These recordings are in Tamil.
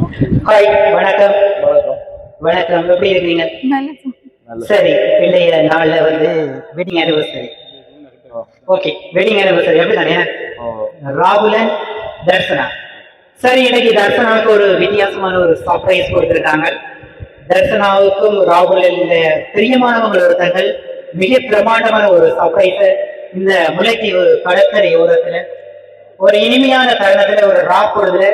ஹாய், வணக்கம். வணக்கம், எப்படி இருக்கீங்க? சரி, இன்றைய நாள்ல வந்து wedding anniversary. Okay, wedding anniversary அப்படிதானே? ராகுலன் தர்சனா. சரி, இன்னைக்கு தர்சனாவுக்கு ஒரு வித்தியாசமான ஒரு சர்ப்ரைஸ் கொடுத்திருக்காங்க. தர்சனாவுக்கும் ராகுலன் பிரியமானவங்க ஒருத்தங்கள் மிக பிரமாண்டமான ஒரு சர்ப்ரைஸ் இந்த முல்லைத்தீவு கடற்கரை ஓரத்துல ஒரு இனிமையான தருணத்துல ஒரு ரா பொழுதுல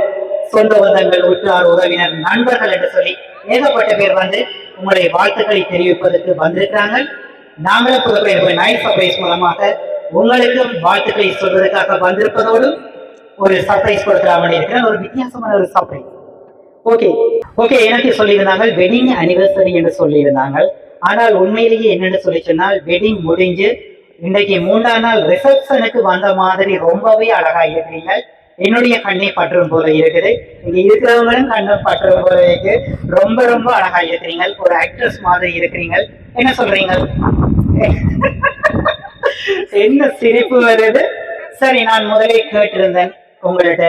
சொந்த பந்தங்கள், உற்றார், உறவினர், நண்பர்கள் என்று சொல்லி ஏகப்பட்ட பேர் வந்து உங்களுடைய வாழ்த்துக்களை தெரிவிப்பதற்கு வந்திருக்கிறாங்க. நாங்களும் கொடுக்கிற நைட் சர்ப்ரைஸ் மூலமாக உங்களுக்கும் வாழ்த்துக்களை சொல்வதற்காக வந்திருப்பதோடு ஒரு சர்ப்ரைஸ் கொடுக்கலாம்னு இருக்கிறேன். ஒரு வித்தியாசமான ஒரு சர்ப்ரைஸ். ஓகே ஓகே, எனக்கு சொல்லியிருந்தாங்க வெட்டிங் அனிவர்சரி என்று சொல்லியிருந்தாங்க. ஆனால் உண்மையிலேயே என்னென்னு சொல்லி சொன்னால் வெட்டிங் முடிஞ்சு இன்றைக்கு 3ஆம் நாள் ரிசப்ஷனுக்கு வந்த மாதிரி ரொம்பவே அழகா இருக்கிறீங்க. என்னுடைய கண்ணை பற்றும் போல இருக்குது, இங்க இருக்கிறவங்களும் கண்ணை பற்றும் போல இருக்கு. ரொம்ப ரொம்ப அழகா இருக்கிறீங்க, ஒரு ஆக்ட்ரஸ் மாதிரி இருக்கிறீங்க. என்ன சொல்றீங்க? என்ன சிரிப்பு வருது? சரி, நான் முதலே கேட்டிருந்தேன் உங்கள்கிட்ட,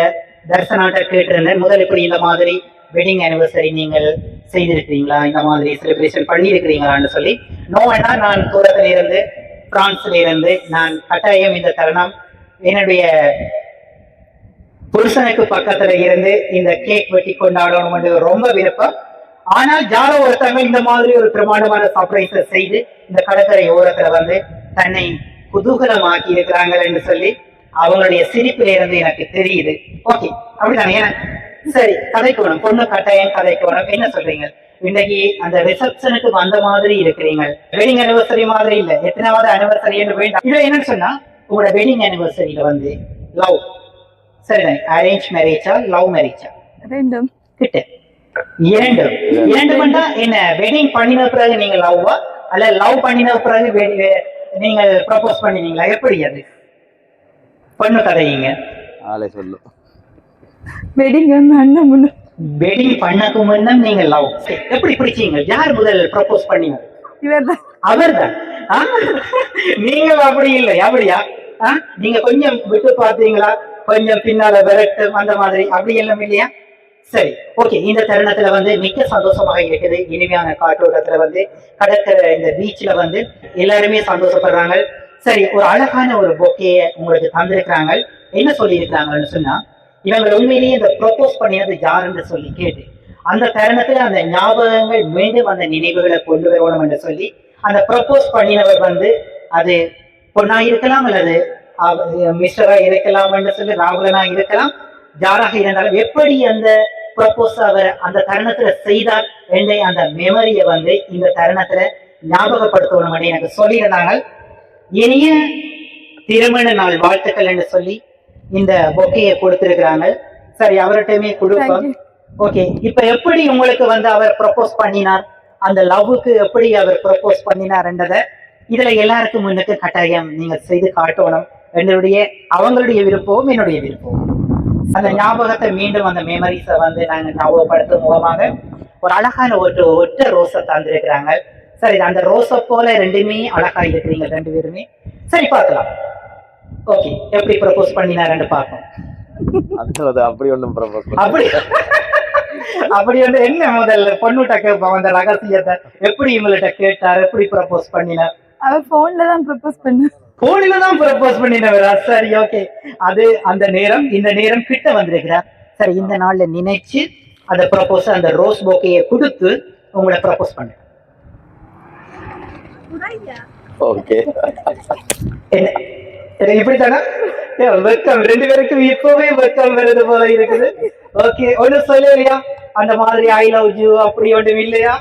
தர்சனாட்ட கேட்டிருந்தேன், முதல் இப்படி இந்த மாதிரி வெட்டிங் ஆனிவர்சரி நீங்கள் செய்திருக்கிறீங்களா, இந்த மாதிரி செலிப்ரேஷன் பண்ணியிருக்கிறீங்களான்னு சொல்லி. நோ வேணா, நான் தூரத்துல இருந்து பிரான்ஸ்ல இருந்து நான் கட்டாயம் இந்த தருணம் என்னுடைய புருஷனுக்கு பக்கத்துல இருந்து இந்த கேக் வெட்டி கொண்டாடணும் ரொம்ப விருப்பம். ஆனால் ஜாரோ ஒருத்தவங்க இந்த மாதிரி ஒரு பிரமாண்டமான சர்ப்ரைஸை செய்து இந்த கடற்கரை ஓரத்துல வந்து தன்னை குதூகலமாக்கி இருக்கிறாங்க என்று சொல்லி அவங்களுடைய சிரிப்புல இருந்து எனக்கு தெரியுது. ஓகே, அப்படிதானே? சரி, கதைக்கணும், பொண்ணு கட்டாயம் கதைக்கணும். என்ன சொல்றீங்க? இன்னைக்கு அந்த ரிசப்ஷனுக்கு வந்த மாதிரி இருக்கிறீங்க. வெட்டிங் அனிவர்சரி மாதிரி இல்ல, எத்தனாவது அனிவர்சரி என்று வேண்டாம். இதுல என்னன்னு சொன்னா, உங்களோட வெட்டிங் அனிவர்சரியில வந்து லவ், சரிதான், அரேஞ்ச் மேரேஜா லவ் மேரேஜா? ரெண்டும் கிட்ட இரண்டு பண்ணா என்ன? வெட்டிங் பண்ணின பிறகு நீங்க லவ்வா, அல்ல லவ் பண்ணின பிறகு நீங்க ப்ரப்போஸ் பண்ணினீங்களா? எப்படி அது? பொண்ணு கதைங்க ஆளே சொல்லு. வெட்டிங் அண்ணன் முன்ன, வெட்டிங் பண்ணக்கு முன்ன நீங்க லவ் எப்படி பிடிச்சீங்க? யார் முதல் ப்ரப்போஸ் பண்ணீங்க? இவர்தான். அவர்தான். நீங்க அப்படி இல்லை, அப்படியா? நீங்க கொஞ்சம் விட்டு பார்த்தீங்களா, கொஞ்சம் பின்னால விரட்டு அந்த மாதிரி, அப்படி எல்லாம் இல்லையா? சரி, ஓகே. இந்த தருணத்துல வந்து மிக்க சந்தோஷமாக இருக்குது. இனிமையான காற்றோட்டத்துல வந்து கடற்கரை இந்த பீச்ல வந்து எல்லாருமே சந்தோஷப்படுறாங்க. சரி, ஒரு அழகான ஒரு பொக்கைய உங்களுக்கு தந்திருக்கிறாங்க. என்ன சொல்லி இருக்கிறாங்கன்னு சொன்னா, இவங்க உண்மையிலேயே இந்த ப்ரொபோஸ் பண்ணினது யாருன்னு சொல்லி கேட்டு அந்த தருணத்துல அந்த ஞாபகங்கள் மீண்டும் அந்த நினைவுகளை கொண்டு வரணும் என்று சொல்லி அந்த ப்ரொபோஸ் பண்ணினவர் வந்து அது பொண்ணா இருக்கலாம், அல்லது மிஸ்டரா இருக்கலாம் என்று சொல்லி ராகுலனா இருக்கலாம், யாராக இருந்தாலும் எப்படி அந்த ப்ரொபோஸ் அவர் அந்த தருணத்துல செய்தார் என்ற அந்த மெமரியை வந்து இந்த தருணத்துல ஞாபகப்படுத்தணும் எனக்கு சொல்லியிருந்தாங்க. இனிய திருமண நாள் வாழ்த்துக்கள் என்று சொல்லி இந்த பொக்கையை கொடுத்திருக்கிறாங்க. சரி, அவர்கிட்டயுமே கொடுப்போம். ஓகே, இப்ப எப்படி உங்களுக்கு வந்து அவர் ப்ரப்போஸ் பண்ணினார், அந்த லவ்வுக்கு எப்படி அவர் ப்ரப்போஸ் பண்ணினார்ன்றத இதுல எல்லாருக்கும் முன்னுக்கு கட்டாயம் நீங்க செய்து காட்டணும். அவங்களுடைய விருப்பம், என்னுடைய விருப்பம். அந்த ஞாபகத்தை மீண்டும் அந்த மெமரிஸை வந்து நாங்க ஞாபகப்படுத்தும் மூலமாக ஒரு அழகான ஒற்ற ரோஸை தந்திருக்கிறாங்க. சரி, அந்த ரோஸை போல ரெண்டுமே அழகா இருக்கிறீங்க ரெண்டு பேருமே. சரி, பார்க்கலாம். ஓகே, எப்படி ப்ரப்போஸ் பண்ணினாருன்னு பார்ப்போம். அப்படி ஒண்ணும் ப்ரப்போஸ் அப்படி அப்படி வந்து என்ன முதல்ல பொண்ணுட்ட கேட்போம் அந்த ரகசியத்தை. எப்படி இவங்கள்ட்ட கேட்டார், எப்படி ப்ரப்போஸ் பண்ணினார்? அவர் போன்ல தான் ப்ரப்போஸ் பண்ண. போன்ல தான் ப்ரப்போஸ் பண்ணினவரா? சரி, ஓகே. அது அந்த நேரம், இந்த நேரம் கிட்ட வந்திருக்கிறார். சரி, இந்த நாள்ல நினைச்சு அந்த ப்ரப்போஸ், அந்த ரோஸ் பொக்கையை கொடுத்து உங்களை ப்ரப்போஸ் பண்ண. ஓகே, இப்படித்தானா? வெக்கம் ரெண்டு பேருக்கும் இப்பவே வெக்கம் வருது போல இருக்குது. ஓகே, ஒண்ணு சொல்லலையா அந்த மாதிரி ஐ லவ் யூ அப்படி ஒன்றும் இல்லையா?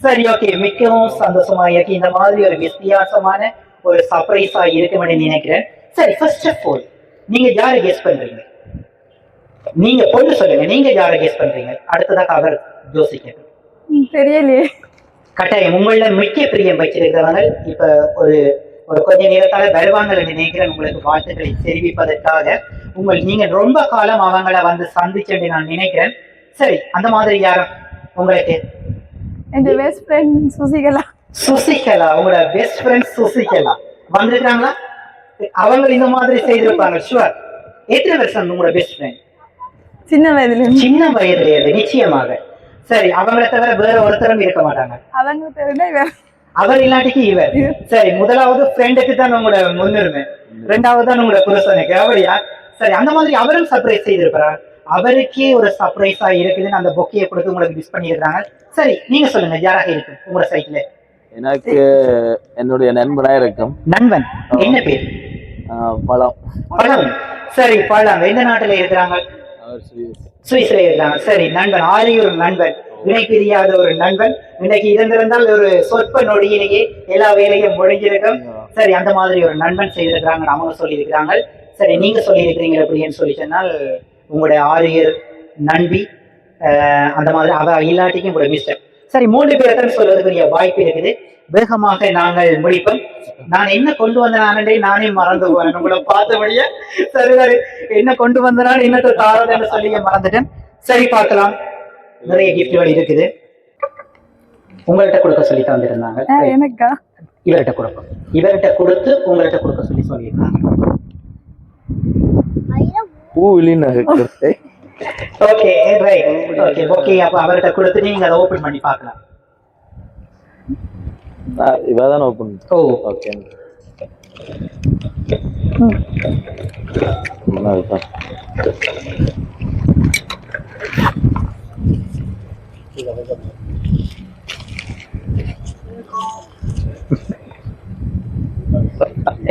சரி, ஓகே. மிகவும் சந்தோஷமா இருக்கு. இந்த மாதிரி ஒரு வித்தியாசமான ஒரு சர்ப்ரைஸா இருக்கும்னு நினைக்கிறேன். சரி, ஃபர்ஸ்ட் ஆஃப் ஆல் நீங்க யாரை கெஸ் பண்றீங்க? நீங்க பொண்ணு சொல்லுங்க, நீங்க யாரை கெஸ் பண்றீங்க? அடுத்ததாக அவர் யோசிக்கணும். தெரியலையே. கட்டாயம் உங்கள மிக்க பிரியம் வச்சிருக்கிறவங்க இப்ப ஒரு கொஞ்ச நேரத்தால வருவாங்கன்னு நினைக்கிறேன் உங்களுக்கு வாழ்த்துக்களை தெரிவிப்பதற்காக. நீங்க ரொம்ப காலம் அவங்கள வந்து சந்திச்சுட்டு நான் நினைக்கிறேன். சரி, அந்த மாதிரி யாரும் உங்களுக்கு? என் பெஸ்ட் ஃப்ரெண்ட் சுசிகலா. சுசிகலா, உங்களோட பெஸ்ட் ஃப்ரெண்ட் சுசிகலா வந்திருக்காங்களா? அவங்க இந்த மாதிரி செய்திருப்பாங்க ஷுவர். எத்தனை வருஷம் உங்களோட பெஸ்ட் ஃப்ரெண்ட்? சின்ன வயதுல இருந்து. சின்ன வயதுல இருந்து நிச்சயமாக. சரி, அவங்களை தவிர வேற ஒருத்தரும் இருக்க மாட்டாங்க. அவங்க தெரிஞ்சா இவர். அவர் இல்லாட்டிக்கு இவர். சரி, முதலாவது ஃப்ரெண்டுக்கு தான் உங்களோட முன்னுரிமை, ரெண்டாவது தான் உங்களோட புருஷனுக்கு. அப்படியா? சரி, அந்த மாதிரி அவரும் சர்ப்ரைஸ் செய்திருக்கிறார். அவருக்கே ஒரு சர்ப்ரைஸா இருக்குதுன்னு அந்த பொக்கையை கொடுத்து உங்களுக்கு மிஸ் பண்ணியிருக்காங்க. சரி, நீங்க சொல்லுங்க, யாராக இருக்கு உங்களோட சைட்ல? எனக்கு என்னுடைய நண்பனா இருக்கும். நண்பன் என்ன பேர்? பழம். பழம். சரி, பழம் எந்த நாட்டுல இருக்கிறாங்க? அவர் சுவிஸ்ல இருக்கிறாங்க. சரி, நண்பன், ஆரியூர் நண்பன், இணை பிரியாத ஒரு நண்பன். இன்னைக்கு இருந்திருந்தால் ஒரு சொற்ப நொடியிலேயே எல்லா வேலையும் முடிஞ்சிருக்கும். சரி, அந்த மாதிரி ஒரு நண்பன் செய்திருக்கிறாங்க, அவங்க சொல்லி இருக்கிறாங்க. சரி, நீங்க சொல்லி இருக்கிறீங்க அப்படின்னு சொல்லி சொன்னால் உங்களுடைய ஆரியர் நண்பி அந்த மாதிரி அவ இல்லாட்டிக்கும் உங்களுடைய மிஸ்டர். சரி, 3 பேர்தான் சொல்வதற்குரிய வாய்ப்பு இருக்குது. வேகமாக நாங்கள் முடிப்போம். நான் என்ன கொண்டு வந்தேன் நானே மறந்து போறேன் உங்களை பார்த்தபடிய. சரி சரி, என்ன கொண்டு வந்தனால என்னத்தை தாரதுன்னு சொல்லி மறந்துட்டேன். சரி, பார்க்கலாம். நிறைய கிஃப்ட்கள் இருக்குது. உங்கள்கிட்ட கொடுக்க சொல்லி தந்திருந்தாங்க. எனக்கா? இவர்கிட்ட கொடுப்போம். இவர்கிட்ட கொடுத்து உங்கள்கிட்ட கொடுக்க சொல்லி சொல்லியிருந்தாங்க. Okay right. ஓகே ஓகே, அப்ப அவர்கிட்ட கொடுத்து நீங்க அதை ஓபன் பண்ணி பார்க்கலாம். இவதான் ஓபன். ஓ ஓகே.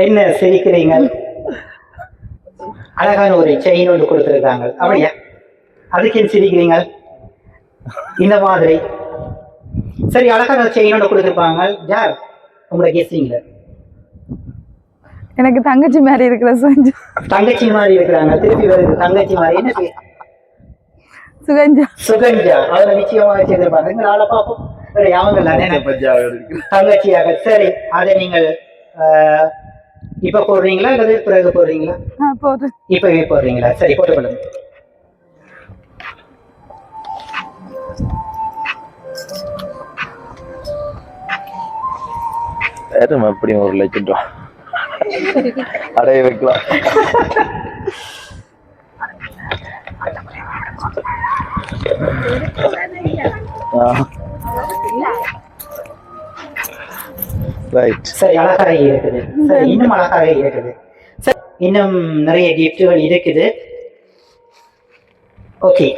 என்ன சிரிக்கிறீங்க? அழகான ஒரு செயின் ஒன்று கொடுத்துருக்காங்க. அப்படியா? அதுக்கு என்ன சிரிக்கிறீங்க? இந்த மாதிரி சரி, அழகான செயின் ஒன்று கொடுத்துருப்பாங்க. யார் உங்களை கெஸ்ஸிங்ல? எனக்கு தங்கச்சி மாதிரி இருக்கிற சுகஞ்சா. தங்கச்சி மாதிரி இருக்கிறாங்க. திருப்பி வருது தங்கச்சி மாதிரி. என்ன பேர்? சுகஞ்சா. சுகஞ்சா. அவரை நிச்சயமா வச்சிருப்பாங்க. நீங்க ஆளை பார்ப்போம். தங்கச்சியாக. சரி, அதை நீங்கள் இப்ப போடுறீங்களா அல்லது பிறகு போடுறீங்களா? இப்பவே போடுறீங்களா? சரி, போட்டுக்கொள்ளுங்க. அப்படி 1 லட்சம் ரூபா அடைய வைக்கலாம். சரி, அழகாக இருக்குது. சரி, இன்னும் அழகாக இருக்குது. சரி, இன்னும் நிறைய கிஃப்ட்கள் இருக்குது. Okay,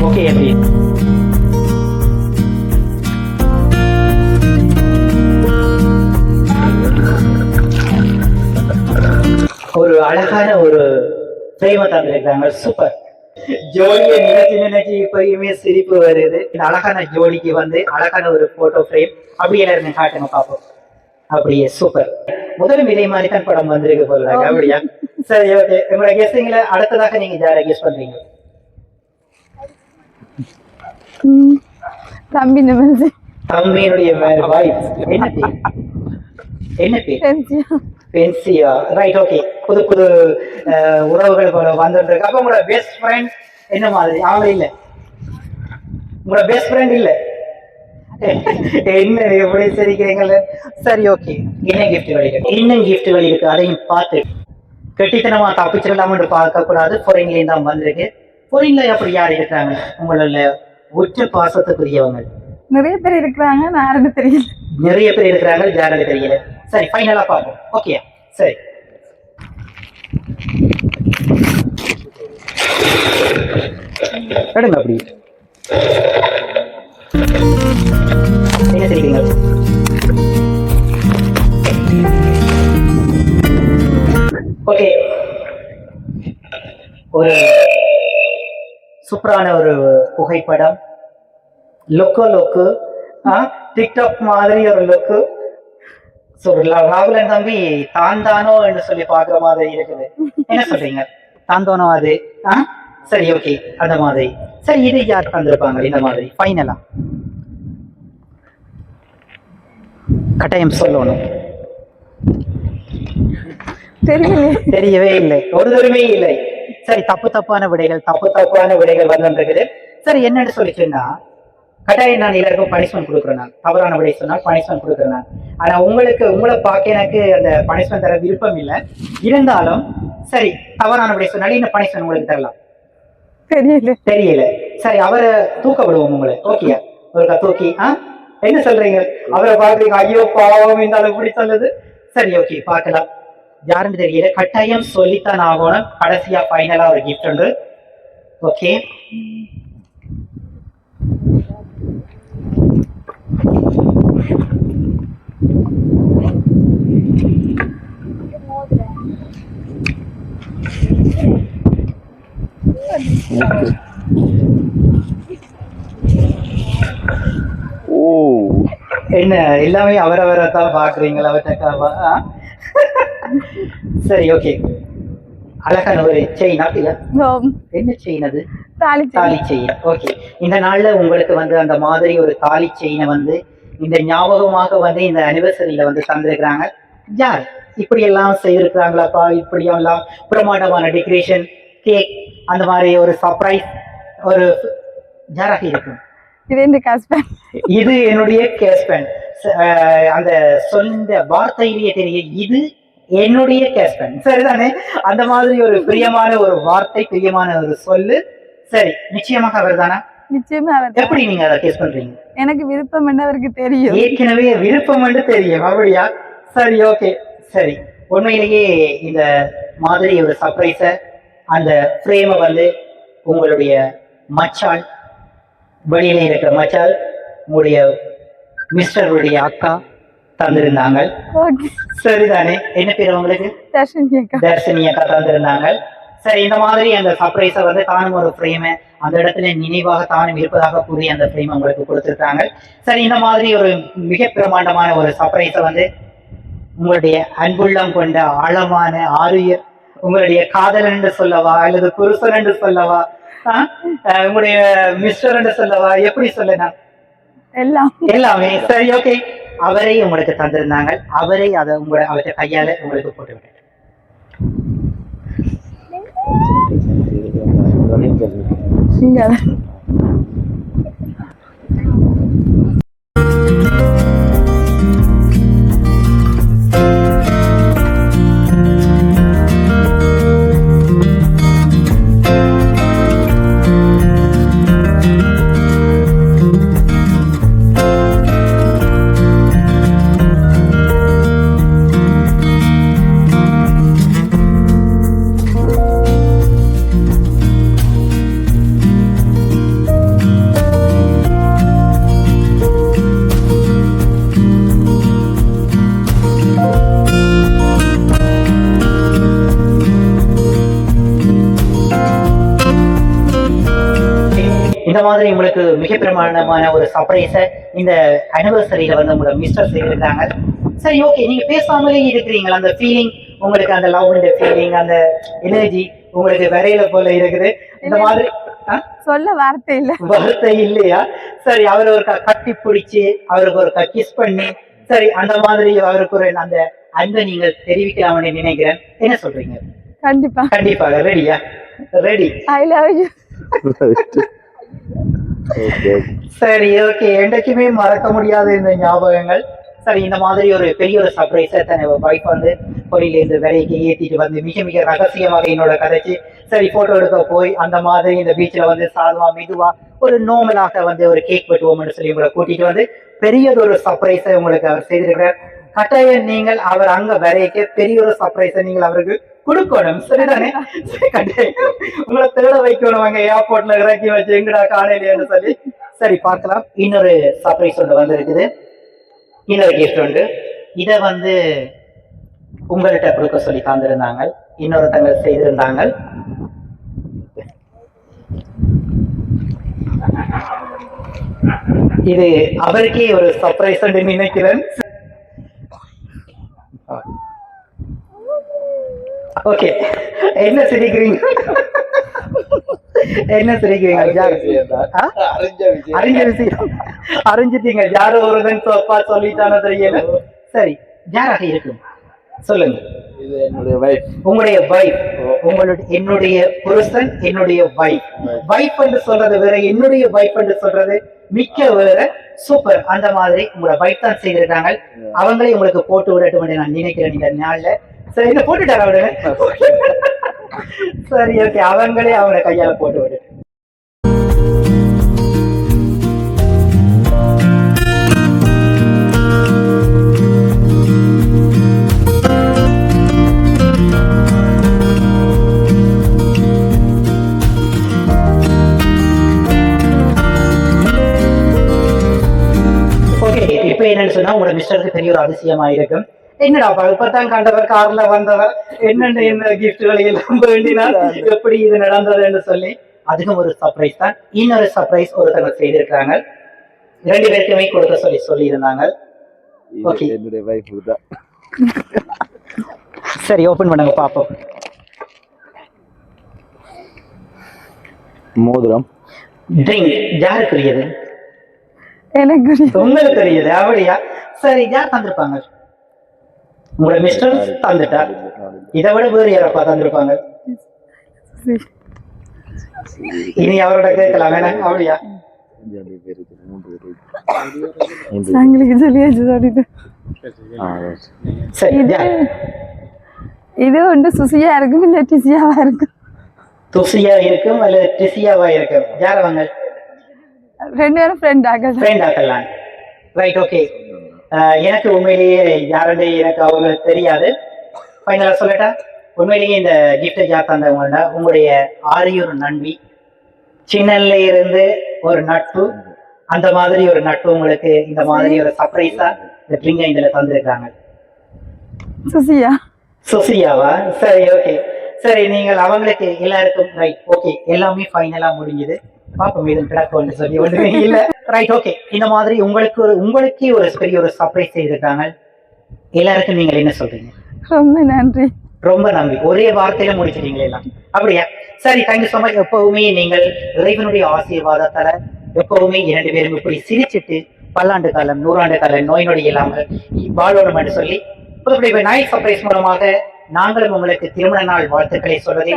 okay. எப்படி ஒரு அழகான ஒரு பிரேம தந்திருக்காங்க. சூப்பர். ஜோடியை நினைச்சு இப்பயுமே சிரிப்பு வருது. இந்த அழகான ஜோடிக்கு அழகான ஒரு போட்டோ ஃப்ரேம் அப்படியே எல்லாருமே காட்டுங்க பாப்போம். அப்படியே சூப்பர். முதலும் இதே மாதிரி தான் படம் வந்திருக்கு போறாங்க. அப்படியா? சரி, ஓகே. உங்களோட கெஸ்டிங்ல அடுத்ததாக நீங்க யாரை கெஸ் பண்றீங்க? தம்பி. தம்பியினுடைய வாய்ஸ் என்ன பேர்? என்ன பேர்? பென்சியா. Right, okay. புது புது உறவுகள் போல வந்துட்டு இருக்கு. அப்ப உங்களோட பெஸ்ட் ஃப்ரெண்ட் என்ன மாதிரி? அவங்க இல்ல, உங்களோட பெஸ்ட் ஃப்ரெண்ட் இல்ல. என்ன எப்படி சிரிக்கிறீங்கள? சரி, ஓகே. என்ன கிஃப்ட்கள் இருக்கு? இன்னும் கிஃப்ட்கள் இருக்கு. அதையும் பார்த்து கெட்டித்தனமா தப்பிச்சிடலாம்னு பார்க்க கூடாது. ஃபாரின்ல தான் வந்திருக்கு. ஃபாரின்ல அப்படி யார் இருக்கிறாங்க உங்களோட உச்ச பாசத்துக்குரியவங்க? நிறைய பேர் இருக்கிறாங்க, யாருன்னு தெரியல. நிறைய பேர் இருக்கிறாங்க, யாருன்னு தெரியல. சரி, ஃபைனலா பார்ப்போம். ஓகே, சரி. எடுங்க அப்படி. என்ன தெரியுங்க? ஓகே, ஒரு சூப்பரான ஒரு புகைப்படம். லொக்கு டிக்டாக் மாதிரி ஒரு லுக்கு. ராகுலன் தம்பி தான் தானோ என்று சொல்லி பாக்குற மாதிரி இருக்குது. என்ன சொல்றீங்க? தான் தானோ அது? சரி, ஓகே. அந்த மாதிரி. சரி, இது யார் தந்திருப்பாங்க இந்த மாதிரி ஃபைனலா? கட்டாயம் சொல்லணும். தெரியலையே. தெரியவே இல்லை, ஒரு தடவை இல்லை. சரி, தப்பான விடைகள் வந்திருக்குது. சரி, என்னன்னு சொல்லிச்சுன்னா கட்டாயம் நான் எல்லாருக்கும் பனிஷ்மெண்ட் கொடுக்குறேன். நான் தவறான விடை சொன்னால் பனிஷ்மெண்ட் கொடுக்குறேன் நான். ஆனா உங்களை பார்க்க எனக்கு அந்த பனிஷ்மெண்ட் தர விருப்பம் இல்லை. இருந்தாலும் சரி, தவறான விடை சொன்னாலும் இந்த பனிஷ்மெண்ட் உங்களுக்கு தரலாம். தெரியல. சரி, அவரை தூக்க விடுவோம் உங்களை. ஓகே, ஒரு தூக்கி என்ன சொல்றீங்க? அவரை பாக்குறீங்க, ஐயோ பாவம் இந்த அளவு இப்படி சொல்லுது. சரி, ஓகே, பார்க்கலாம். யாருன்னு தெரியல, கட்டாயம் சொல்லித்தான் ஆகணும். கடைசியா ஃபைனலா ஒரு கிஃப்ட் உண்டு. ஓகே, என்ன எல்லாமே அவரவரை தான் பாக்குறீங்களா? அவர்கிட்ட சரி, ஓகே. அழகான ஒரு செயின். அப்படியா? என்ன செயின் அது? தாலி செயின். ஓகே, இந்த நாள்ல உங்களுக்கு வந்து அந்த மாதிரி ஒரு தாலி செயினை வந்து இந்த ஞாபகமாக வந்து இந்த அனிவர்சரியில வந்து தந்திருக்கிறாங்க. யார் இப்படி எல்லாம் செய்திருக்கிறாங்களாப்பா? இப்படி எல்லாம் பிரமாண்டமான டெக்கரேஷன், கேக், அந்த மாதிரி ஒரு சர்ப்ரைஸ் ஒரு யாராக இருக்கும்? இது என்னுடைய கேஸ்பேன். அந்த சொல்ல வார்த்தையிலேயே தெரியும், இது என்னுடைய கேஸ்பேன். சரிதானே? அந்த மாதிரி ஒரு பிரியமான ஒரு வார்த்தை, பிரியமான ஒரு சொல்லு. சரி, நிச்சயமாக அவர் தானா? நிச்சயமா அவர். எப்படி நீங்க அதை கேஸ் பண்றீங்க? எனக்கு விருப்பம் என்ன அவருக்கு தெரியும். ஏற்கனவே விருப்பம் என்று தெரியும். அப்படியா? சரி, ஓகே. சரி, உண்மையிலேயே இந்த மாதிரி ஒரு சர்ப்ரைஸ, அந்த ஃப்ரேமை வந்து உங்களுடைய மச்சாள், வெளியில இருக்கிற மச்சாள், உங்களுடைய மிஸ்டருடைய அக்கா தந்திருந்தாங்க. சரிதானே? என்ன பேர் உங்களுக்கு? தர்ஷினி அக்கா தந்திருந்தாங்க. சரி, இந்த மாதிரி அந்த சர்ப்ரைஸை வந்து தானும் ஒரு ஃப்ரேமை அந்த இடத்துல நினைவாக தானும் இருப்பதாக கூறி அந்த ஃப்ரேம் உங்களுக்கு கொடுத்திருக்காங்க. சரி, இந்த மாதிரி ஒரு மிக பிரமாண்டமான ஒரு சர்ப்ரைஸை வந்து உங்களுடைய அன்புள்ளம் கொண்ட ஆழமான ஆரியர், உங்களுடைய காதல் என்று சொல்லவா, அல்லது புருஷன் என்று சொல்லவா, உங்களுடைய மிஸ்டர் என்று சொல்லவா, எப்படி சொல்லலாம்? எல்லாமே. சரி, ஓகே. அவரை உங்களுக்கு தந்திருந்தாங்க. அவரை அதை அவற்றை கையால உங்களுக்கு போட்டு விட்டேன். இந்த மாதிரி உங்களுக்கு மிக பிரமாண்டமான ஒரு சர்ப்ரைஸை இந்த அனிவர்சரியில வந்து உங்களோட மிஸ்டர் செய்திருக்காங்க. சரி, ஓகே. நீங்க பேசாமலே இருக்கிறீங்களா? அந்த ஃபீலிங் உங்களுக்கு, அந்த லவ் ஃபீலிங், அந்த எனர்ஜி உங்களுக்கு வரையில போல இருக்குது. இந்த மாதிரி சொல்ல வார்த்தை இல்லையா? சரி, அவர் ஒரு கட்டி பிடிச்சு அவருக்கு ஒரு கிஸ் பண்ணி, சரி, அந்த மாதிரி அவருக்கு ஒரு அந்த அன்பை நீங்கள் தெரிவிக்கலாம்னு நினைக்கிறேன். என்ன சொல்றீங்க? கண்டிப்பாக. ரெடியா? ரெடி. I love you. சரி, ஓகே. என்றைக்குமே மறக்க முடியாத இந்த ஞாபகங்கள். சரி, இந்த மாதிரி ஒரு பெரிய ஒரு சர்ப்ரைஸை தன் வைஃப் வந்து பொறியில இருந்து விலைக்கு ஏற்றிட்டு வந்து மிக மிக ரகசியமாக என்னோட கதைச்சு, சரி, போட்டோ எடுக்க போய் அந்த மாதிரி இந்த பீச்சில் வந்து சாதுவா மெதுவா ஒரு நோமலாக வந்து ஒரு கேக் வெட்டுவோம்னு சொல்லி உங்களை கூட்டிட்டு வந்து பெரியதொரு சர்ப்ரைஸை உங்களுக்கு அவர் செய்திருக்கிறார். கட்டாயம் நீங்கள் அவர் அங்க வரைக்க பெரிய ஒரு சர்ப்ரைஸை நீங்கள் அவருக்கு கொடுக்கணும். சரிதானே? கட்டாயம் உங்களை தேட வைக்கணும். அங்க ஏர்போர்ட்ல இறக்கி வச்சு எங்கடா காலையிலேன்னு சொல்லி. சரி, பார்க்கலாம். இன்னொரு சர்ப்ரைஸ் ஒன்று வந்து இருக்குது. இன்னொரு கிஃப்ட் உண்டு. இதை வந்து உங்கள்கிட்ட கொடுக்க சொல்லி தந்திருந்தாங்க, இன்னொருத்தங்க செய்திருந்தாங்க. இது அவருக்கே ஒரு சர்ப்ரைஸ் நினைக்கிறேன். ஓகே, என்ன சிரிக்கிறீங்க? என்ன சிரிக்கிறீங்க? அறிஞ்ச விஷயம் அறிஞ்சிட்டீங்க. யாரோ ஒருவன் சொல்லிட்டானோ தெரியல. சரி, யாராக இருக்கும் சொல்லுங்க. இது என்னுடைய வைஃப். உங்களுடைய வைஃப், என்னுடைய புருஷன், என்னுடைய வைஃப். வைஃப் என்று சொல்றது வேற, என்னுடைய வைஃப் என்று சொல்றது மிக்க வேற. சூப்பர். அந்த மாதிரி உங்களோட வைஃப் தான் செய்திருக்காங்க. அவங்களே உங்களுக்கு போட்டு விடட்டும் என்று நான் நினைக்கிறேன் இந்த நாள்ல. சரி, இதை போட்டுட்டார அவரு. சரி, ஓகே, அவங்களே அவங்கள கையால போட்டு விடு. இப்ப என்னன்னு சொன்னா உங்களோட மிஸ்டருக்கு பெரிய ஒரு அதிசயமா இருக்கும். என்னடா இப்பதான் கண்டவர், கார்ல வந்தவர், என்னென்ன என்ன கிஃப்ட்களை எல்லாம் வேண்டினால் எப்படி இது நடந்ததுன்னு சொல்லி அதுக்கும் ஒரு சர்ப்ரைஸ் தான். இன்னொரு சர்ப்ரைஸ் ஒருத்தவங்க செய்திருக்காங்க. 2 பேருக்குமே கொடுக்க சொல்லி இருந்தாங்க. ஓகே, என்னுடைய வைஃப் தான். சரி, ஓபன் பண்ணுங்க பாப்போம். மோதிரம். ட்ரிங்க் யாருக்குரியது? எனக்கு உங்களுக்கு தெரியுது. அப்படியா? சரி, யார் தந்திருப்பாங்க? உங்களோட மிஸ்டர் தந்துட்டா. இதை விட வேறு யாரப்பா தந்திருப்பாங்க? இனி அவரோட கேட்கலாம் வேணாம். அப்படியா? சரி, இது ஒன்று சுசியா இருக்கும், இல்ல டிசியாவா இருக்கும். துசியா இருக்கும் அல்லது டிசியாவா இருக்கும். யார் அவங்க? 2 பேரும் ஃப்ரெண்ட் ஆக்கலாம். Right, okay. எனக்கு உண்மையிலேயே யாருடைய எனக்கு அவங்க தெரியாது. ஃபைனலா சொல்லட்டா, உண்மையிலேயே இந்த கிஃப்டை யார் தந்தவங்கன்னா உங்களுடைய ஆரியூர் நண்பி. சின்னல இருந்து ஒரு நட்பு, அந்த மாதிரி ஒரு நட்பு உங்களுக்கு இந்த மாதிரி ஒரு சர்ப்ரைஸா இந்த ட்ரிங்கை இதுல தந்திருக்காங்க. சுசியாவா? சரி, ஓகே. சரி, நீங்கள் அவங்களுக்கு எல்லாருக்கும் ரைட், ஓகே, எல்லாமே ஃபைனலா முடிஞ்சது. பாப்போம் இது கிடக்கும்னு சொல்லி ஒண்ணுமே இல்ல. Right, okay. இந்த மாதிரி உங்களுக்கே ஒரு பெரிய ஒரு சர்ப்ரைஸ் செய்திருக்காங்க. எல்லாருக்கும் நீங்கள் என்ன சொல்றீங்க? ரொம்ப நன்றி. ரொம்ப நன்றி. ஒரே வார்த்தையில முடிச்சிட்டீங்களே எல்லாம். அப்படியா? சரி, தேங்க்யூ ஸோ மச். எப்பவுமே நீங்கள் இறைவனுடைய ஆசீர்வாதத்தால எப்பவுமே 2 பேரும் இப்படி சிரிச்சுட்டு பல்லாண்டு காலம் 100 காலம் நோய் நொடி இல்லாமல் வாழணும் என்று சொல்லி நைட் சர்ப்ரைஸ் மூலமாக நாங்களும் உங்களுக்கு திருமண நாள் வாழ்த்துக்களை சொல்வதை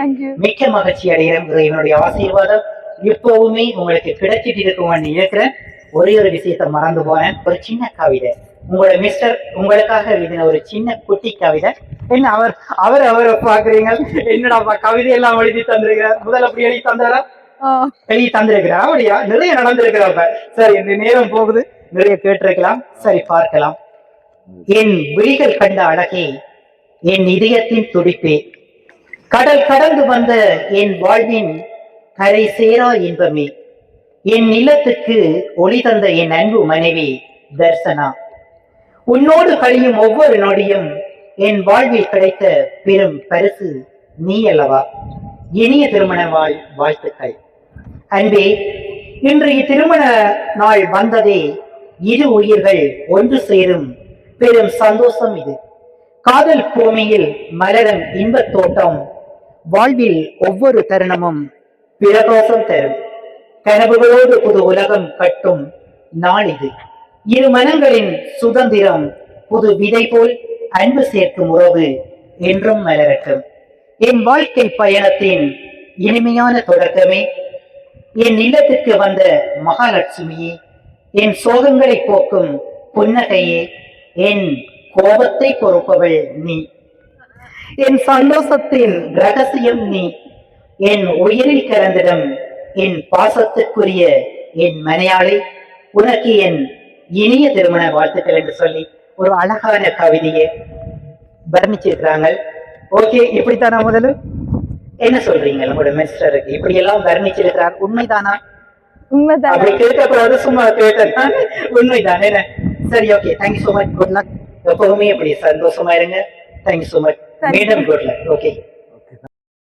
மிக்க மகிழ்ச்சி அடைகிறோம். இறைவனுடைய ஆசீர்வாதம் எப்பவுமே உங்களுக்கு கிடைச்சிட்டு இருக்கும்னு நினைக்கிறேன். ஒரே ஒரு விஷயத்த மறந்து போனேன். ஒரு சின்ன கவிதை உங்களோட மிஸ்டர் உங்களுக்காக எழுதின ஒரு சின்ன குட்டி கவிதை. என்ன அவரை பாக்குறீங்க? என்னடா கவிதை எல்லாம் எழுதி தந்திருக்கிறார். முதல்ல அப்படி எழுதி தந்தாரா? எழுதி தந்திருக்கிறார். அப்படியா? நிறைய நடந்திருக்கிறாப்ப. சரி, இந்த நேரம் போகுது, நிறைய கேட்டிருக்கலாம். சரி, பார்க்கலாம். என் விழிகள் கண்ட அழகே, என் இதயத்தின் துடிப்பே, கடல் கடந்து வந்த என் வாழ்வின் கரை சேரா இன்பமே, என் நிலத்துக்கு ஒளி தந்த என் அன்பு மனைவி தர்சனா, உன்னோடு கழியும் ஒவ்வொரு நொடியும் என் வாழ்வில் கிடைத்த பெரும் பரிசு நீ அல்லவா. இனிய திருமண வாழ்த்துக்கள். அன்பே, இன்றைய திருமண நாள் வந்ததே, 2 உயிர்கள் ஒன்று சேரும் பெரும் சந்தோஷம் இது. காதல் பூமியில் மலரும் இன்பத் தோட்டம், வாழ்வில் ஒவ்வொரு தருணமும் பிரகாசம் தரும். கனவுகளோடு புது உலகம் கட்டும் நாள் இது. 2 மனங்களின் சுதந்திரம் புது விதை போல் அன்பு சேர்க்கும் உறவு என்றும் மலரட்டும். என் வாழ்க்கை பயணத்தின் இனிமையான தொடக்கமே, என் இல்லத்திற்கு வந்த மகாலட்சுமியே, என் சோகங்களை போக்கும் புன்னகையே, என் கோபத்தை பொறுப்பவள் நீ, என் சந்தோஷத்தின் ரகசியம் நீ, என் உயிரில் கலந்திடம் என் பாசத்துக்குரிய என் மனையாளை, உனக்கு என் இனிய திருமண வாழ்த்துக்கள் என்று சொல்லி ஒரு அழகான கவிதையை வர்ணிச்சிருக்கிறாங்க. ஓகே, இப்படித்தானா? முதல்ல என்ன சொல்றீங்க? நம்மளோட மிஸ்டருக்கு இப்படி எல்லாம் வர்ணிச்சிருக்கிறார். உண்மைதானா? உண்மைதான். அப்படி கேட்கக்கூடாது, சும்மா கேட்டேன். உண்மைதானே? சரி, okay, thank you so much. Good luck. எப்பவுமே இப்படி சந்தோஷமா இருங்க. Thank you so much. Madam, good luck. Okay.